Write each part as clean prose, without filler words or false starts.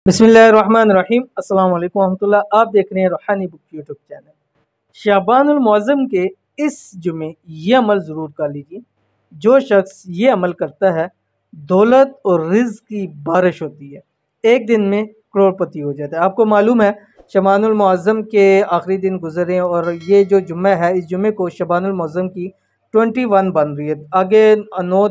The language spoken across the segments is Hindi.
बिस्मिल्लाहिर्रहमानिर्रहीम अस्सलाम वालेकुम रहमतुल्लाह। आप देख रहे हैं रूहानी बुक यूट्यूब चैनल। शाबानुल मुअज़्ज़म के इस जुमे ये अमल ज़रूर कर लीजिए। जो शख्स ये अमल करता है दौलत और रिज़्क़ की बारिश होती है, एक दिन में करोड़पति हो जाता है। आपको मालूम है शबानुल मुअज़्ज़म के आखिरी दिन गुजरे और ये जो जुम्मा है, इस जुम्मे को शबानुल मुअज़्ज़म की 21 बन रही है। आगे 9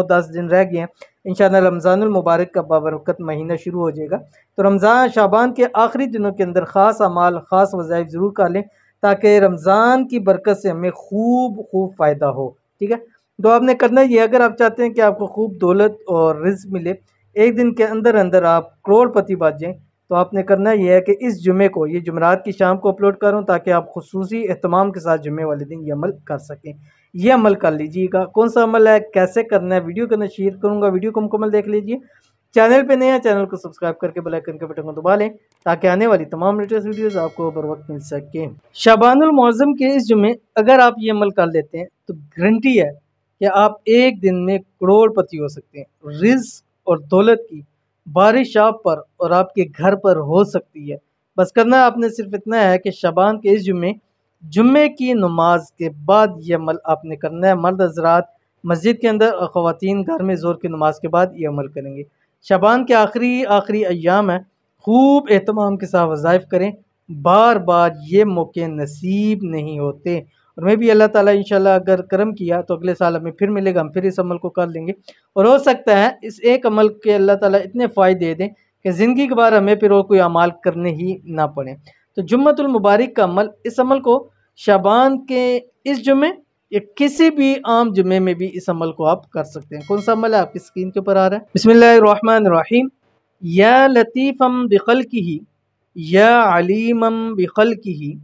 10 दिन रह गए हैं। इंशाअल्लाह रमज़ानुल मुबारक का बाबरकत महीना शुरू हो जाएगा। तो रमज़ान शाबान के आखिरी दिनों के अंदर ख़ास अमाल ख़ास वज़ाइफ ज़रूर कर लें ताकि रमज़ान की बरकत से हमें खूब खूब फ़ायदा हो। ठीक है, तो आपने करना ये, अगर आप चाहते हैं कि आपको खूब दौलत और रिज़्क़ मिले, एक दिन के अंदर अंदर आप करोड़पति बन जाएँ, तो आपने करना ये है कि इस जुमे को, ये जुमेरात की शाम को अपलोड करूँ ताकि आप खुसूसी एहतमाम के साथ जुमे वाले दिन ये अमल कर सकें। ये अमल कर लीजिएगा। कौन सा अमल है, कैसे करना है, वीडियो के अंदर शेयर करूँगा, वीडियो को मुकम्मल देख लीजिए। चैनल पे नए हैं, चैनल को सब्सक्राइब करके बेल आइकन के बटन को दबा लें ताकि आने वाली तमाम लेटेस्ट वीडियोस आपको बर वक्त मिल सके। शाबानुल मुअज़्ज़म के इस जुमे अगर आप ये अमल कर लेते हैं तो गारंटी है कि आप एक दिन में करोड़पति हो सकते हैं। रिज़्क़ और दौलत की बारिश आप पर और आपके घर पर हो सकती है। बस करना आपने सिर्फ इतना है कि शाबान के इस जुम्मे की नमाज के बाद ये अमल आपने करना है। मर्द हज़रात मस्जिद के अंदर और ख़वातीन घर में ज़ोर की नमाज के बाद ये अमल करेंगे। शाबान के आखिरी आखिरी अय्याम है, खूब एहतमाम के साथ वज़ाइफ करें। बार बार ये मौके नसीब नहीं होते और मैं भी अल्लाह ताला इंशाल्लाह अगर करम किया तो अगले साल हमें फिर मिलेगा, हम फिर इस अमल को कर लेंगे। और हो सकता है इस एक अमल के अल्लाह ताला इतने फ़ायदे दे दें कि ज़िंदगी के बाद हमें फिर और कोई अमाल करने ही ना पड़े। तो जुम्मतुल मुबारक का अमल, इस अमल को शाबान के इस जुम्मे या किसी भी आम जुम्मे में भी इस अमल को आप कर सकते हैं। कौन सा अमल है, आपकी स्क्रीन के ऊपर आ रहा है। बिस्मिल्लाहिर्रहमानिर्रहीम। या लतीफ़म बिखल्किही, या अलीमम बिखल्किही,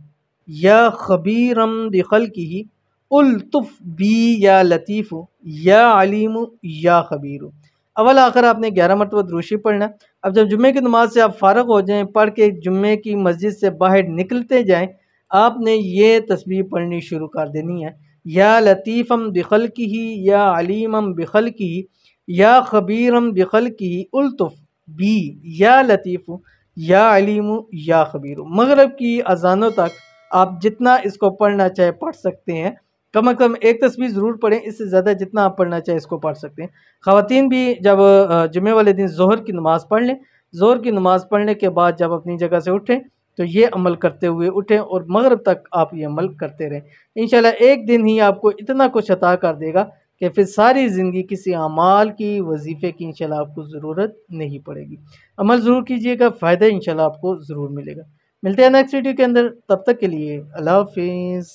या खबीरम बिखल्किही, उल्तुफ बी या लतीफ़ु, या अलीमु, या खबीरु। अव्वल आखिर आपने 11 मरतबा दुरूद शरीफ पढ़ना। अब जब जुम्मे की नमाज से आप फ़ारिग हो जाएं, पढ़ के जुम्मे की मस्जिद से बाहर निकलते जाएं, आपने ये तस्बीह पढ़नी शुरू कर देनी है। या लतीफ़म बिखल्किही, या अलीमम बिखल्किही, या खबीरम बिखल्किही, उल्तुफ बी या लतीफ़ु, या अलीमु, या खबीरु। मगरिब की अजानों तक आप जितना इसको पढ़ना चाहे पढ़ सकते हैं। कम से कम एक तस्बीह ज़रूर पढ़ें, इससे ज़्यादा जितना आप पढ़ना चाहे इसको पढ़ सकते हैं। ख़वातीन भी जब जुम्मे वाले दिन ज़ोहर की नमाज़ पढ़ लें, ज़ोहर की नमाज़ पढ़ने के बाद जब अपनी जगह से उठें तो ये अमल करते हुए उठें और मगरिब तक आप ये अमल करते रहें। इंशाल्लाह एक दिन ही आपको इतना कुछ अता कर देगा कि फिर सारी ज़िंदगी किसी अमाल की, वजीफ़े की इंशाल्लाह आपको ज़रूरत नहीं पड़ेगी। अमल ज़रूर कीजिएगा, फ़ायदा इंशाल्लाह आपको ज़रूर मिलेगा। मिलते हैं नेक्स्ट वीडियो के अंदर, तब तक के लिए अल्लाह हाफ़िज़।